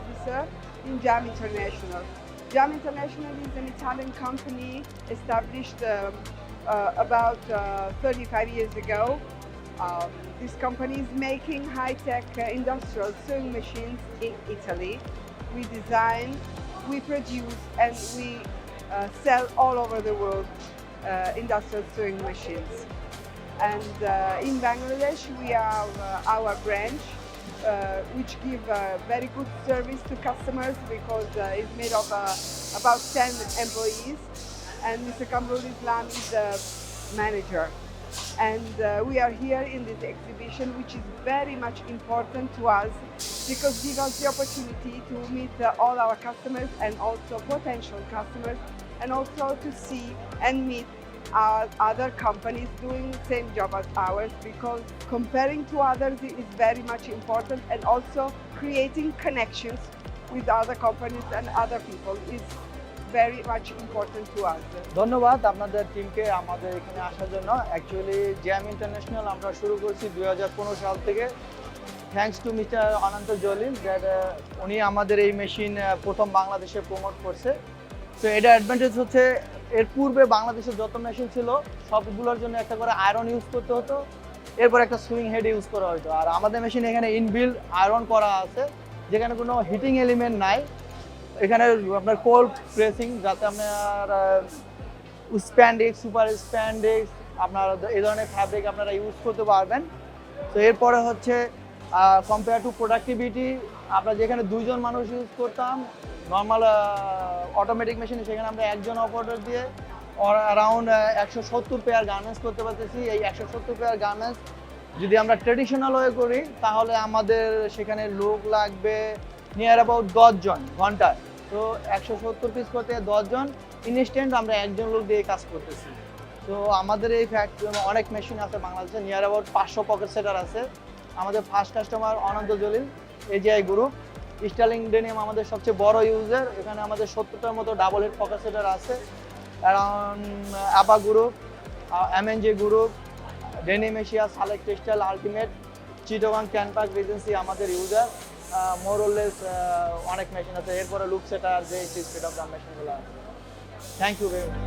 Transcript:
officer in Jam International. Jam International is an Italian company established about 35 years ago. This company is making high-tech industrial sewing machines in Italy. We design, we produce, and we sell all over the world industrial sewing machines. And in Bangladesh, we have our branch, which give very good service to customers because it's made of about 10 employees, and Mr. Kamrul Islam is the manager. And we are here in this exhibition, which is very much important to us because it gives us the opportunity to meet all our customers and also potential customers, and also to see and meet other companies doing the same job as ours, because comparing to others is very much important, and also creating connections with other companies and other people is very much important to us. ধন্যবাদ আপনাদের টিমকে আমাদের এখানে আসার জন্য। Actually jam international আমরা শুরু করছি 2015 সাল থেকে, thanks to mister Ananta Jalil, that উনি আমাদের এই মেশিন প্রথম বাংলাদেশে প্রমোট করছে। তো এটা অ্যাডভান্টেজ হচ্ছে, এর পূর্বে বাংলাদেশের যত মেশিন ছিল সবগুলোর জন্য একটা করে আয়রন ইউজ করতে হতো, এরপর একটা সুইং হেড ইউজ করা হতো। আর আমাদের মেশিন এখানে ইনবিল্ড আয়রন করা আছে, যেখানে কোনো হিটিং এলিমেন্ট নাই। এখানে আপনার কোল্ড প্রেসিং, যাতে আপনার স্প্যান্ডেক্স, সুপার স্প্যান্ডেক্স, আপনার এই ধরনের ফ্যাব্রিক আপনারা ইউজ করতে পারবেন। তো এরপরে হচ্ছে কম্পেয়ার টু প্রোডাক্টিভিটি, আমরা যেখানে 2 জন মানুষ ইউজ করতাম নর্মাল অটোমেটিক মেশিনে, সেখানে আমরা একজন অপারেটর দিয়ে অ্যারাউন্ড 170 পেয়ার গার্মেন্টস করতে পারতেছি। এই 170 পেয়ার গার্মেন্টস যদি আমরা ট্রেডিশনাল ওয়ে করি তাহলে আমাদের সেখানে লোক লাগবে নিয়ার অ্যাবাউট 10 জন ঘন্টায়। তো 170 পিস করতে 10 জন, ইনস্ট্যান্ট আমরা একজন লোক দিয়ে কাজ করতেছি। তো আমাদের এই ফ্যাক্টরি অনেক মেশিন আছে বাংলাদেশে, নিয়ার অ্যাবাউট 500 পকেট সেটার আছে। আমাদের first customer Ananta Jalil, AGI group. Sterling Denim আমাদের সবচেয়ে বড় ইউজার, এখানে আমাদের 70টার মতো ডাবল হেড পকেট সেটার আছে। অ্যারাউন্ড অ্যাপা group, MNG group, Denim Asia, Select Textile, Ultimate, Chittagong, Canpak, Regency আমাদের ইউজার। মোরলেস অনেক মেশিন আছে। এরপরে লুক সেটার যে স্পিড অফ দ্য মেশিনগুলো আছে। Thank you very much.